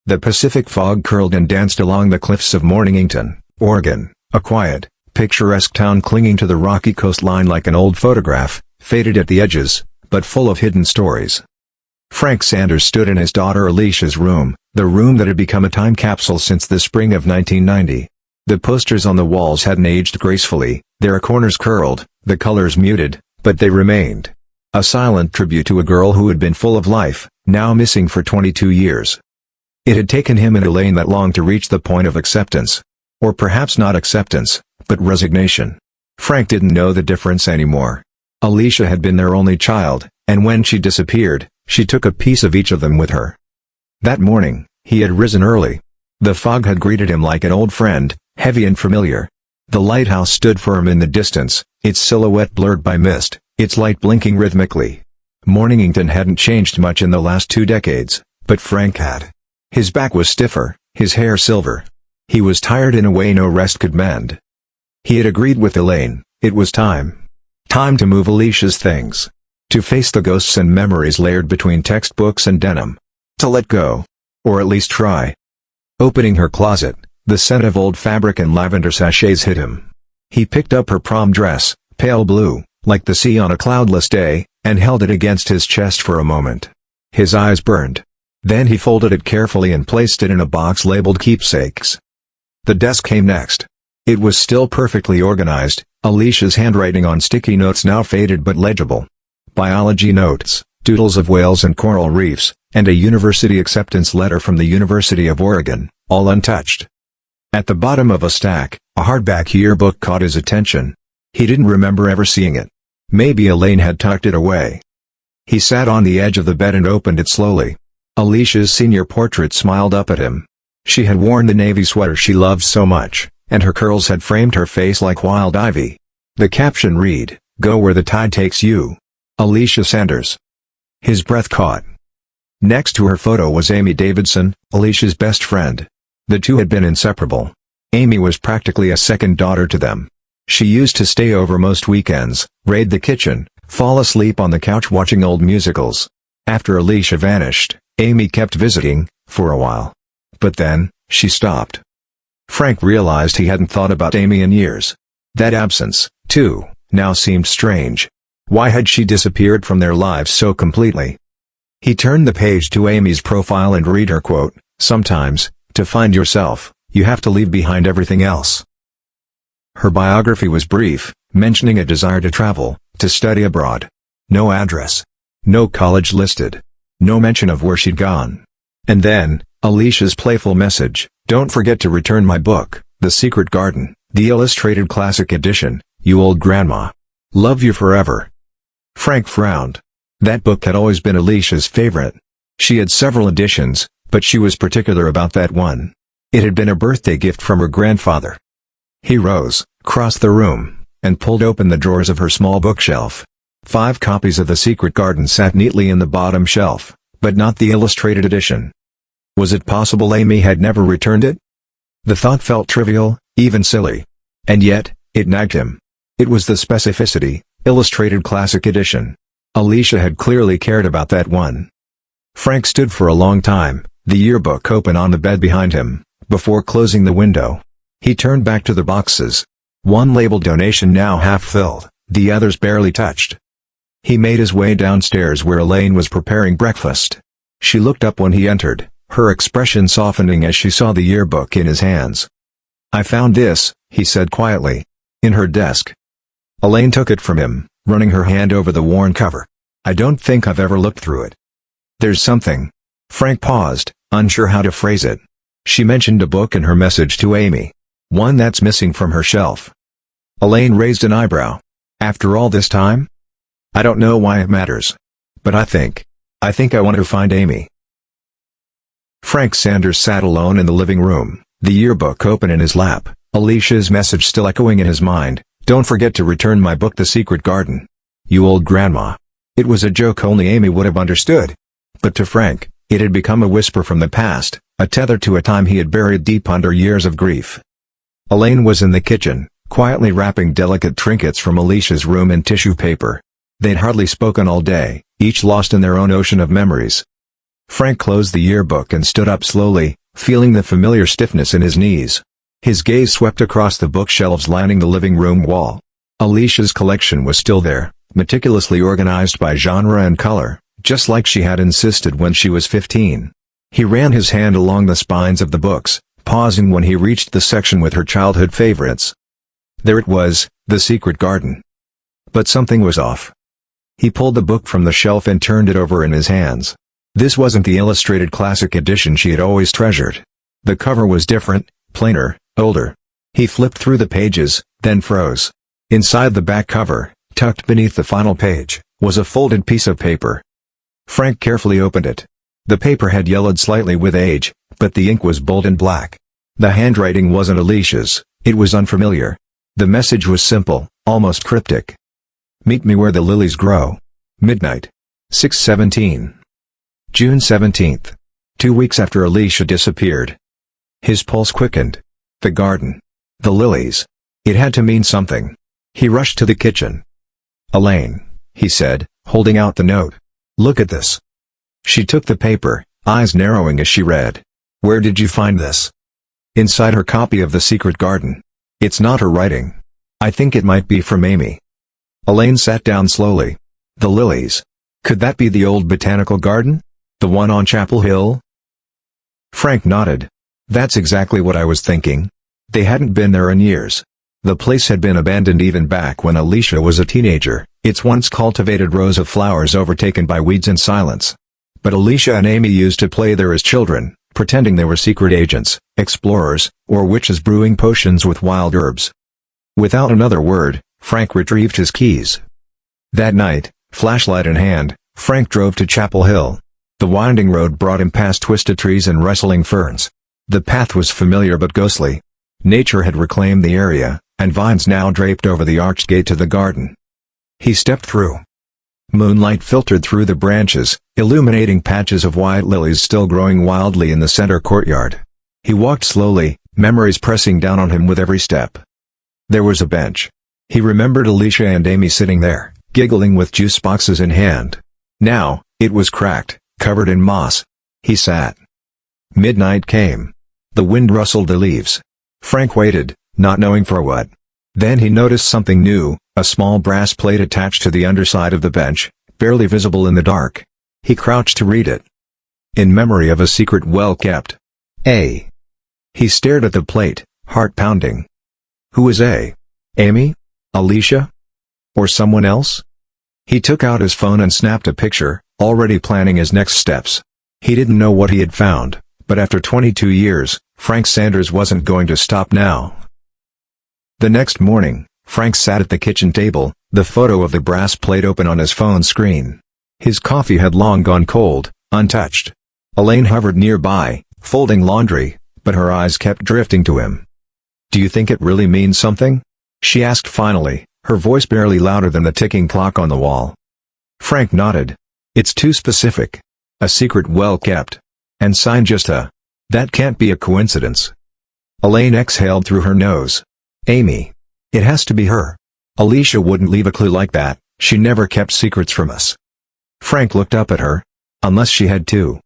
The Pacific fog curled and danced along the cliffs of Mornington, Oregon, a quiet, picturesque town clinging to the rocky coastline like an old photograph, faded at the edges, but full of hidden stories. Frank Sanders stood in his daughter Alicia's room, the room that had become a time capsule since the spring of 1990. The posters on the walls hadn't aged gracefully, their corners curled, the colors muted, but they remained. A silent tribute to a girl who had been full of life, now missing for 22 years. It had taken him and Elaine that long to reach the point of acceptance. Or perhaps not acceptance, but resignation. Frank didn't know the difference anymore. Alicia had been their only child, and when she disappeared, she took a piece of each of them with her. That morning, he had risen early. The fog had greeted him like an old friend, heavy and familiar. The lighthouse stood firm in the distance, its silhouette blurred by mist, its light blinking rhythmically. Mornington hadn't changed much in the last 2 decades, but Frank had. His back was stiffer, his hair silver. He was tired in a way no rest could mend. He had agreed with Elaine, it was time. Time to move Alicia's things. To face the ghosts and memories layered between textbooks and denim. To let go. Or at least try. Opening her closet, the scent of old fabric and lavender sachets hit him. He picked up her prom dress, pale blue, like the sea on a cloudless day, and held it against his chest for a moment. His eyes burned. Then he folded it carefully and placed it in a box labeled keepsakes. The desk came next. It was still perfectly organized, Alicia's handwriting on sticky notes now faded but legible. Biology notes, doodles of whales and coral reefs, and a university acceptance letter from the University of Oregon, all untouched. At the bottom of a stack, a hardback yearbook caught his attention. He didn't remember ever seeing it. Maybe Elaine had tucked it away. He sat on the edge of the bed and opened it slowly. Alicia's senior portrait smiled up at him. She had worn the navy sweater she loved so much, and her curls had framed her face like wild ivy. The caption read, "Go where the tide takes you. Alicia Sanders." His breath caught. Next to her photo was Amy Davidson, Alicia's best friend. The two had been inseparable. Amy was practically a second daughter to them. She used to stay over most weekends, raid the kitchen, fall asleep on the couch watching old musicals. After Alicia vanished, Amy kept visiting, for a while. But then, she stopped. Frank realized he hadn't thought about Amy in years. That absence, too, now seemed strange. Why had she disappeared from their lives so completely? He turned the page to Amy's profile and read her quote, "Sometimes, to find yourself, you have to leave behind everything else." Her biography was brief, mentioning a desire to travel, to study abroad. No address. No college listed. No mention of where she'd gone. And then, Alicia's playful message, "Don't forget to return my book, The Secret Garden, the Illustrated Classic Edition, you old grandma. Love you forever." Frank frowned. That book had always been Alicia's favorite. She had several editions, but she was particular about that one. It had been a birthday gift from her grandfather. He rose, crossed the room, and pulled open the drawers of her small bookshelf. 5 copies of The Secret Garden sat neatly in the bottom shelf, but not the illustrated edition. Was it possible Amy had never returned it? The thought felt trivial, even silly. And yet, it nagged him. It was the specificity, Illustrated Classic Edition. Alicia had clearly cared about that one. Frank stood for a long time, the yearbook open on the bed behind him, before closing the window. He turned back to the boxes. One labeled donation now half filled, the others barely touched. He made his way downstairs where Elaine was preparing breakfast. She looked up when he entered, her expression softening as she saw the yearbook in his hands. "I found this," he said quietly. "In her desk." Elaine took it from him, running her hand over the worn cover. "I don't think I've ever looked through it." "There's something." Frank paused, unsure how to phrase it. She mentioned a book in her message to Amy. One that's missing from her shelf. Elaine raised an eyebrow. "After all this time?" "I don't know why it matters. But I think I want to find Amy." Frank Sanders sat alone in the living room, the yearbook open in his lap, Alicia's message still echoing in his mind, "Don't forget to return my book The Secret Garden. You old grandma." It was a joke only Amy would have understood. But to Frank, it had become a whisper from the past, a tether to a time he had buried deep under years of grief. Elaine was in the kitchen, quietly wrapping delicate trinkets from Alicia's room in tissue paper. They'd hardly spoken all day, each lost in their own ocean of memories. Frank closed the yearbook and stood up slowly, feeling the familiar stiffness in his knees. His gaze swept across the bookshelves lining the living room wall. Alicia's collection was still there, meticulously organized by genre and color, just like she had insisted when she was 15. He ran his hand along the spines of the books, pausing when he reached the section with her childhood favorites. There it was, The Secret Garden. But something was off. He pulled the book from the shelf and turned it over in his hands. This wasn't the illustrated classic edition she had always treasured. The cover was different, plainer, older. He flipped through the pages, then froze. Inside the back cover, tucked beneath the final page, was a folded piece of paper. Frank carefully opened it. The paper had yellowed slightly with age, but the ink was bold and black. The handwriting wasn't Alicia's, it was unfamiliar. The message was simple, almost cryptic. Meet me where the lilies grow. Midnight. 6:17. June 17th. 2 weeks after Alicia disappeared. His pulse quickened. The garden. The lilies. It had to mean something. He rushed to the kitchen. "Elaine," he said, holding out the note. "Look at this." She took the paper, eyes narrowing as she read. "Where did you find this?" "Inside her copy of The Secret Garden. It's not her writing. I think it might be from Amy." Elaine sat down slowly. The lilies. Could that be the old botanical garden? The one on Chapel Hill? Frank nodded. "That's exactly what I was thinking." They hadn't been there in years. The place had been abandoned even back when Alicia was a teenager, its once cultivated rows of flowers overtaken by weeds and silence. But Alicia and Amy used to play there as children, pretending they were secret agents, explorers, or witches brewing potions with wild herbs. Without another word, Frank retrieved his keys. That night, flashlight in hand, Frank drove to Chapel Hill. The winding road brought him past twisted trees and rustling ferns. The path was familiar but ghostly. Nature had reclaimed the area, and vines now draped over the arched gate to the garden. He stepped through. Moonlight filtered through the branches, illuminating patches of white lilies still growing wildly in the center courtyard. He walked slowly, memories pressing down on him with every step. There was a bench. He remembered Alicia and Amy sitting there, giggling with juice boxes in hand. Now, it was cracked, covered in moss. He sat. Midnight came. The wind rustled the leaves. Frank waited, not knowing for what. Then he noticed something new, a small brass plate attached to the underside of the bench, barely visible in the dark. He crouched to read it. In memory of a secret well kept. A. He stared at the plate, heart pounding. Who is A? Amy? Alicia? Or someone else? He took out his phone and snapped a picture, already planning his next steps. He didn't know what he had found, but after 22 years, Frank Sanders wasn't going to stop now. The next morning, Frank sat at the kitchen table, the photo of the brass plate open on his phone screen. His coffee had long gone cold, untouched. Elaine hovered nearby, folding laundry, but her eyes kept drifting to him. "Do you think it really means something?" she asked finally, her voice barely louder than the ticking clock on the wall. Frank nodded. "It's too specific. A secret well kept. And signed just a. That can't be a coincidence." Elaine exhaled through her nose. "Amy. It has to be her. Alicia wouldn't leave a clue like that, she never kept secrets from us." Frank looked up at her. Unless she had too.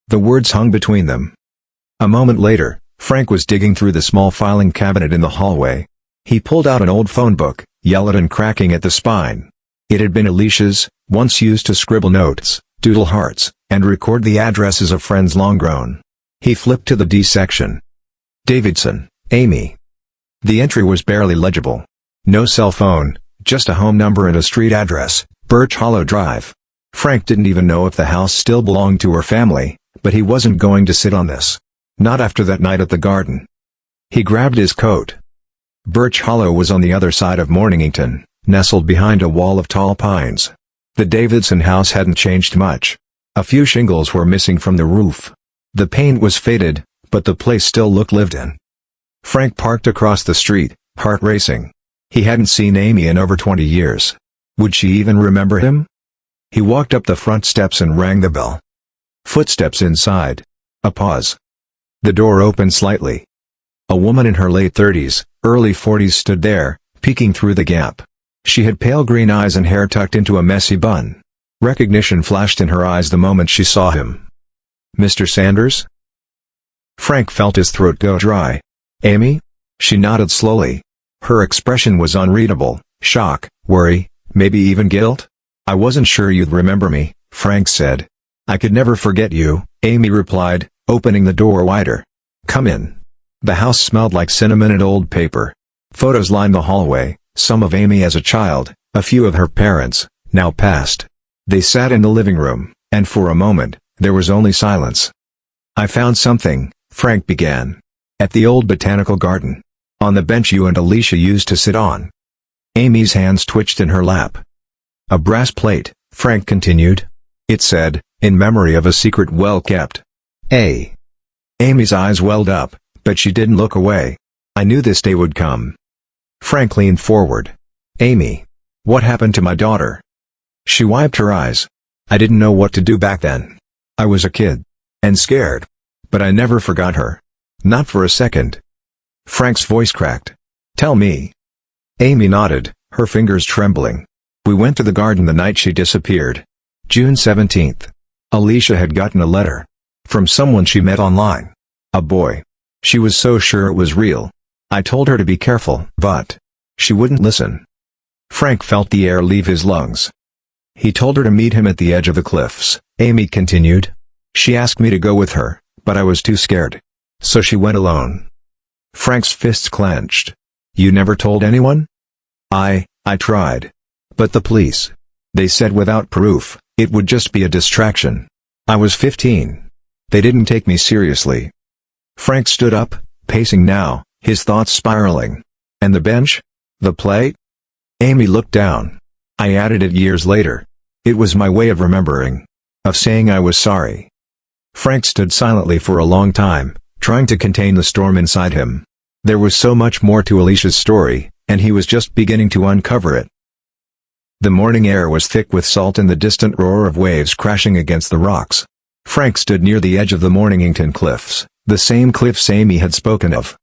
The words hung between them. A moment later, Frank was digging through the small filing cabinet in the hallway. He pulled out an old phone book, yellowed and cracking at the spine. It had been Alicia's, once used to scribble notes, doodle hearts, and record the addresses of friends long gone. He flipped to the D section. Davidson, Amy. The entry was barely legible. No cell phone, just a home number and a street address, Birch Hollow Drive. Frank didn't even know if the house still belonged to her family, but he wasn't going to sit on this. Not after that night at the garden. He grabbed his coat. Birch Hollow was on the other side of Mornington, nestled behind a wall of tall pines. The Davidson house hadn't changed much. A few shingles were missing from the roof. The paint was faded, but the place still looked lived in. Frank parked across the street, heart racing. He hadn't seen Amy in over 20 years. Would she even remember him? He walked up the front steps and rang the bell. Footsteps inside. A pause. The door opened slightly. A woman in her late 30s, early 40s stood there, peeking through the gap. She had pale green eyes and hair tucked into a messy bun. Recognition flashed in her eyes the moment she saw him. Mr. Sanders?" Frank felt his throat go dry. "Amy?" She nodded slowly. Her expression was unreadable: shock, worry, maybe even guilt. "I wasn't sure you'd remember me," Frank said. "I could never forget you," Amy replied, opening the door wider. "Come in." The house smelled like cinnamon and old paper. Photos lined the hallway, some of Amy as a child, a few of her parents, now passed. They sat in the living room, and for a moment, there was only silence. "I found something," Frank began. "At the old botanical garden. On the bench you and Alicia used to sit on." Amy's hands twitched in her lap. "A brass plate," Frank continued. "It said, 'In memory of a secret well kept.'" Amy's eyes welled up, but she didn't look away. "I knew this day would come." Frank leaned forward. "Amy, what happened to my daughter?" She wiped her eyes. "I didn't know what to do back then. I was a kid. And scared. But I never forgot her. Not for a second." Frank's voice cracked. "Tell me." Amy nodded, her fingers trembling. "We went to the garden the night she disappeared. June 17th. Alicia had gotten a letter. From someone she met online. A boy. She was so sure it was real. I told her to be careful, but she wouldn't listen." Frank felt the air leave his lungs. "He told her to meet him at the edge of the cliffs," Amy continued. "She asked me to go with her, but I was too scared. So she went alone." Frank's fists clenched. "You never told anyone?" I tried. But the police. They said without proof, it would just be a distraction. I was 15. They didn't take me seriously." Frank stood up, pacing now, his thoughts spiraling. "And the bench? The plate?" Amy looked down. "I added it years later. It was my way of remembering. Of saying I was sorry." Frank stood silently for a long time, trying to contain the storm inside him. There was so much more to Alicia's story, and he was just beginning to uncover it. The morning air was thick with salt and the distant roar of waves crashing against the rocks. Frank stood near the edge of the Mornington cliffs, the same cliffs Amy had spoken of.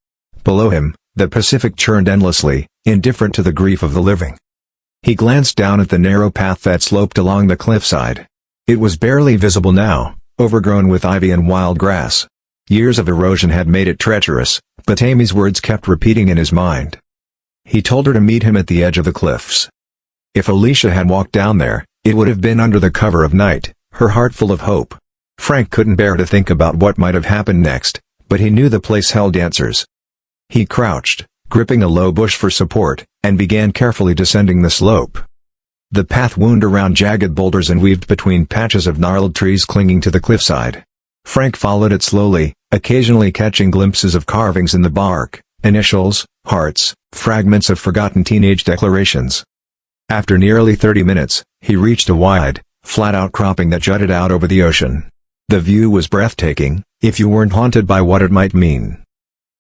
Below him, the Pacific churned endlessly, indifferent to the grief of the living. He glanced down at the narrow path that sloped along the cliffside. It was barely visible now, overgrown with ivy and wild grass. Years of erosion had made it treacherous, but Amy's words kept repeating in his mind. He told her to meet him at the edge of the cliffs. If Alicia had walked down there, it would have been under the cover of night, her heart full of hope. Frank couldn't bear to think about what might have happened next, but he knew the place held answers. He crouched, gripping a low bush for support, and began carefully descending the slope. The path wound around jagged boulders and weaved between patches of gnarled trees clinging to the cliffside. Frank followed it slowly, occasionally catching glimpses of carvings in the bark, initials, hearts, fragments of forgotten teenage declarations. After nearly 30 minutes, he reached a wide, flat outcropping that jutted out over the ocean. The view was breathtaking, if you weren't haunted by what it might mean.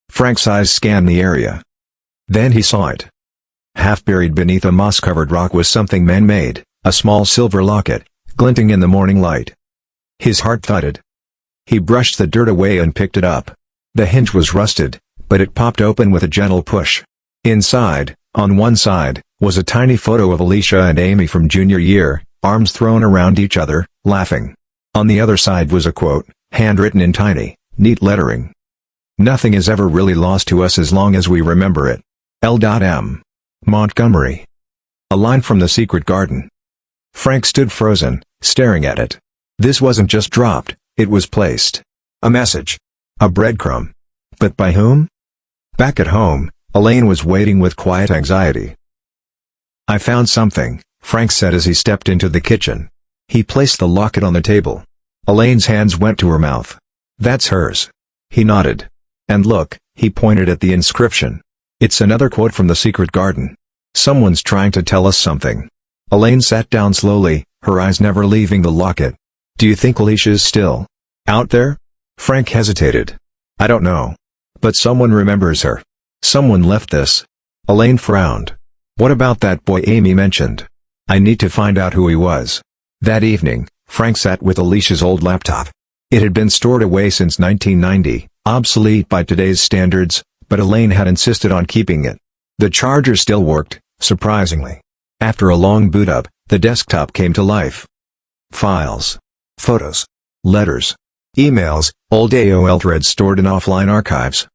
Frank's eyes scanned the area. Then he saw it. Half buried beneath a moss-covered rock was something man-made, a small silver locket, glinting in the morning light. His heart thudded. He brushed the dirt away and picked it up. The hinge was rusted, but it popped open with a gentle push. Inside, on one side, was a tiny photo of Alicia and Amy from junior year, arms thrown around each other, laughing. On the other side was a quote, handwritten in tiny, neat lettering. "Nothing is ever really lost to us as long as we remember it. L.M. Montgomery." A line from The Secret Garden. Frank stood frozen, staring at it. This wasn't just dropped, it was placed. A message. A breadcrumb. But by whom? Back at home, Elaine was waiting with quiet anxiety. "I found something," Frank said as he stepped into the kitchen. He placed the locket on the table. Elaine's hands went to her mouth. "That's hers." He nodded. "And look," he pointed at the inscription. "It's another quote from The Secret Garden. Someone's trying to tell us something." Elaine sat down slowly, her eyes never leaving the locket. "Do you think Alicia's still out there?" Frank hesitated. "I don't know. But someone remembers her. Someone left this." Elaine frowned. "What about that boy Amy mentioned? I need to find out who he was." That evening, Frank sat with Alicia's old laptop. It had been stored away since 1990, obsolete by today's standards, but Elaine had insisted on keeping it. The charger still worked, surprisingly. After a long boot up, the desktop came to life. Files. Photos. Letters. Emails, old AOL threads stored in offline archives.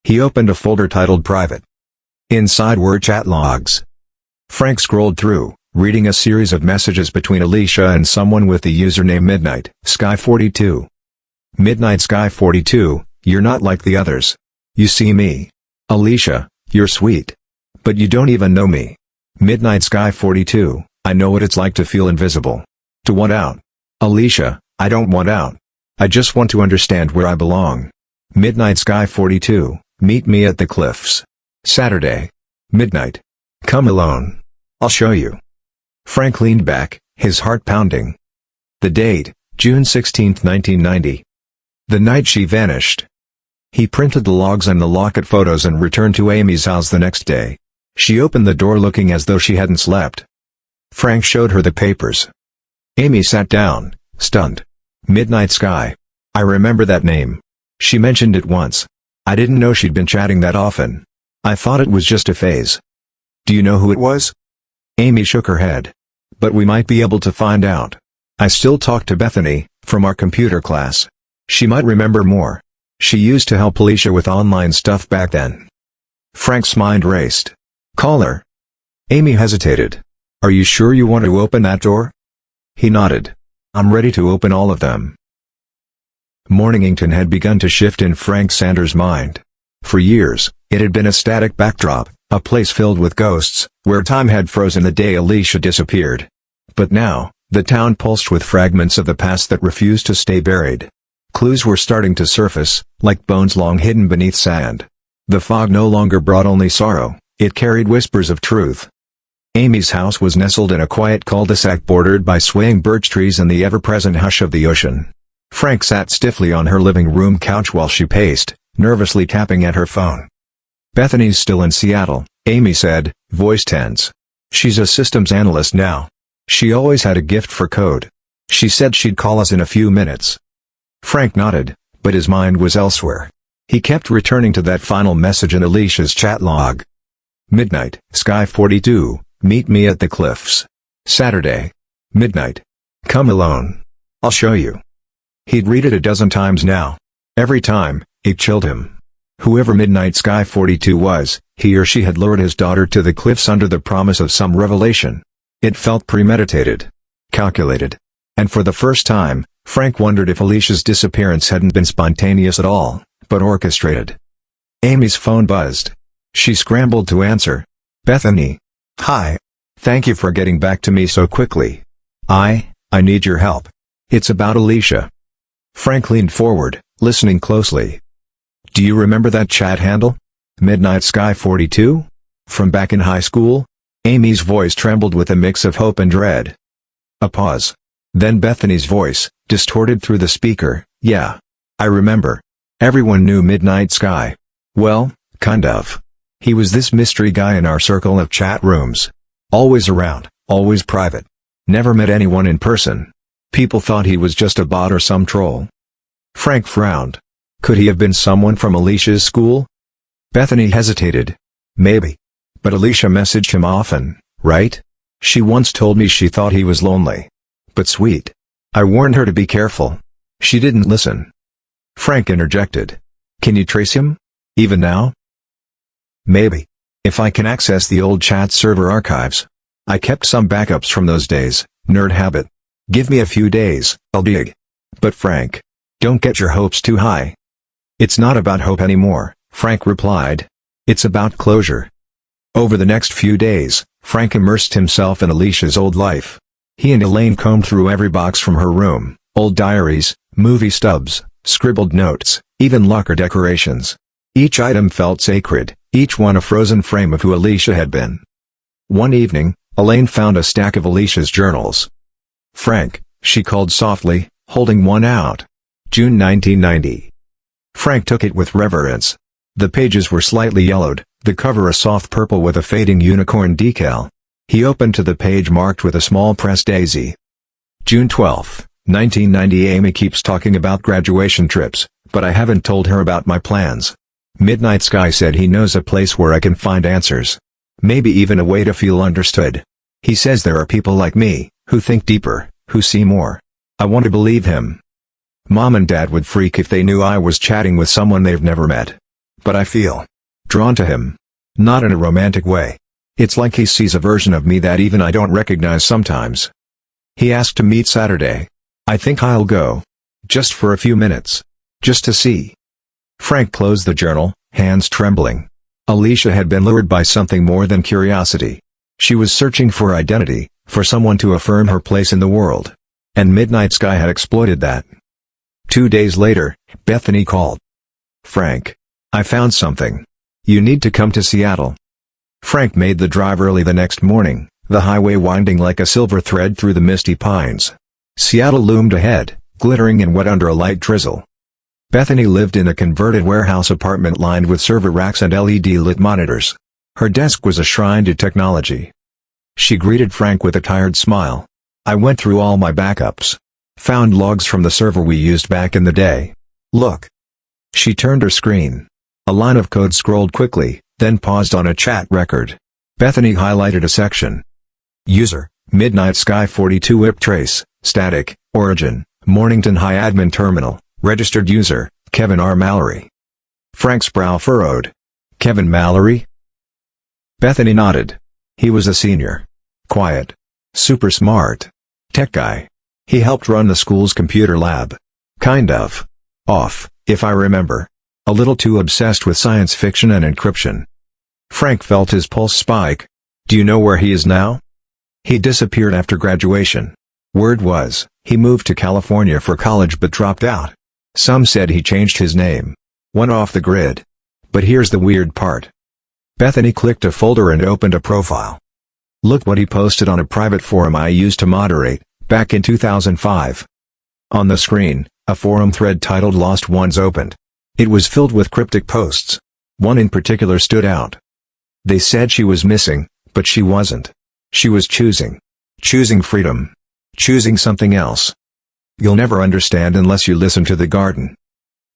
He opened a folder titled Private. Inside were chat logs. Frank scrolled through, reading a series of messages between Alicia and someone with the username Midnight Sky 42. Midnight Sky 42, you're not like the others. You see me. Alicia, you're sweet. But you don't even know me. Midnight Sky 42, I know what it's like to feel invisible. To want out. Alicia, I don't want out. I just want to understand where I belong. Midnight Sky 42, meet me at the cliffs. Saturday. Midnight. Come alone. I'll show you. Frank leaned back, his heart pounding. The date, June 16, 1990. The night she vanished. He printed the logs and the locket photos and returned to Amy's house the next day. She opened the door looking as though she hadn't slept. Frank showed her the papers. Amy sat down, stunned. Midnight Sky. I remember that name. She mentioned it once. I didn't know she'd been chatting that often. I thought it was just a phase. Do you know who it was? Amy shook her head. But we might be able to find out. I still talk to Bethany, from our computer class. She might remember more. She used to help Alicia with online stuff back then. Frank's mind raced. Call her. Amy hesitated. Are you sure you want to open that door? He nodded. I'm ready to open all of them. Mornington had begun to shift in Frank Sanders' mind. For years, it had been a static backdrop, a place filled with ghosts, where time had frozen the day Alicia disappeared. But now, the town pulsed with fragments of the past that refused to stay buried. Clues were starting to surface, like bones long hidden beneath sand. The fog no longer brought only sorrow, it carried whispers of truth. Amy's house was nestled in a quiet cul-de-sac bordered by swaying birch trees and the ever-present hush of the ocean. Frank sat stiffly on her living room couch while she paced, nervously tapping at her phone. Bethany's still in Seattle, Amy said, voice tense. She's a systems analyst now. She always had a gift for code. She said she'd call us in a few minutes. Frank nodded, but his mind was elsewhere. He kept returning to that final message in Alicia's chat log. Midnight, Sky 42, meet me at the cliffs. Saturday. Midnight. Come alone. I'll show you. He'd read it a dozen times now. Every time, it chilled him. Whoever Midnight Sky 42 was, he or she had lured his daughter to the cliffs under the promise of some revelation. It felt premeditated. Calculated. And for the first time, Frank wondered if Alicia's disappearance hadn't been spontaneous at all, but orchestrated. Amy's phone buzzed. She scrambled to answer. Bethany. Hi. Thank you for getting back to me so quickly. I need your help. It's about Alicia. Frank leaned forward, listening closely. Do you remember that chat handle? Midnight Sky 42? From back in high school? Amy's voice trembled with a mix of hope and dread. A pause. Then Bethany's voice, distorted through the speaker, yeah. I remember. Everyone knew Midnight Sky. Well, kind of. He was this mystery guy in our circle of chat rooms. Always around, always private. Never met anyone in person. People thought he was just a bot or some troll. Frank frowned. Could he have been someone from Alicia's school? Bethany hesitated. Maybe. But Alicia messaged him often, right? She once told me she thought he was lonely. But sweet. I warned her to be careful. She didn't listen. Frank interjected. Can you trace him? Even now? Maybe. If I can access the old chat server archives. I kept some backups from those days, nerd habit. Give me a few days, I'll dig. But Frank. Don't get your hopes too high. It's not about hope anymore, Frank replied. It's about closure. Over the next few days, Frank immersed himself in Alicia's old life. He and Elaine combed through every box from her room, old diaries, movie stubs, scribbled notes, even locker decorations. Each item felt sacred, each one a frozen frame of who Alicia had been. One evening, Elaine found a stack of Alicia's journals. Frank, she called softly, holding one out. June 1990. Frank took it with reverence. The pages were slightly yellowed, the cover a soft purple with a fading unicorn decal. He opened to the page marked with a small pressed daisy. June 12, 1990. Amy keeps talking about graduation trips, but I haven't told her about my plans. Midnight Sky said he knows a place where I can find answers. Maybe even a way to feel understood. He says there are people like me, who think deeper, who see more. I want to believe him. Mom and Dad would freak if they knew I was chatting with someone they've never met. But I feel drawn to him. Not in a romantic way. It's like he sees a version of me that even I don't recognize sometimes. He asked to meet Saturday. I think I'll go. Just for a few minutes. Just to see. Frank closed the journal, hands trembling. Alicia had been lured by something more than curiosity. She was searching for identity, for someone to affirm her place in the world. And Midnight Sky had exploited that. 2 days later, Bethany called. Frank. I found something. You need to come to Seattle. Frank made the drive early the next morning, the highway winding like a silver thread through the misty pines. Seattle loomed ahead, glittering and wet under a light drizzle. Bethany lived in a converted warehouse apartment lined with server racks and LED-lit monitors. Her desk was a shrine to technology. She greeted Frank with a tired smile. I went through all my backups. Found logs from the server we used back in the day. Look. She turned her screen. A line of code scrolled quickly, then paused on a chat record. Bethany highlighted a section. User, Midnight Sky 42 IP trace, static, origin, Mornington High admin terminal, registered user, Kevin R. Mallory. Frank's brow furrowed. Kevin Mallory? Bethany nodded. He was a senior. Quiet. Super smart. Tech guy. He helped run the school's computer lab. Kind of. Off, if I remember. A little too obsessed with science fiction and encryption. Frank felt his pulse spike. Do you know where he is now? He disappeared after graduation. Word was, he moved to California for college but dropped out. Some said he changed his name. Went off the grid. But here's the weird part. Bethany clicked a folder and opened a profile. Look what he posted on a private forum I used to moderate, back in 2005. On the screen, a forum thread titled Lost Ones opened. It was filled with cryptic posts. One in particular stood out. They said she was missing, but she wasn't. She was choosing. Choosing freedom. Choosing something else. You'll never understand unless you listen to the garden.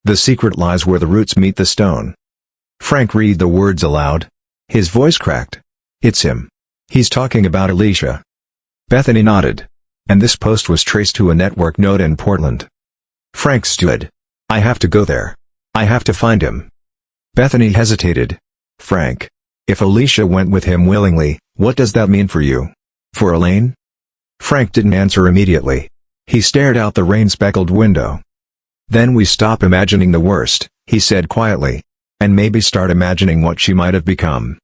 The secret lies where the roots meet the stone. Frank read the words aloud. His voice cracked. It's him. He's talking about Alicia. Bethany nodded. And this post was traced to a network node in Portland. Frank stood. I have to go there. I have to find him. Bethany hesitated. Frank. If Alicia went with him willingly, what does that mean for you? For Elaine? Frank didn't answer immediately. He stared out the rain-speckled window. Then we stop imagining the worst, he said quietly. And maybe start imagining what she might have become.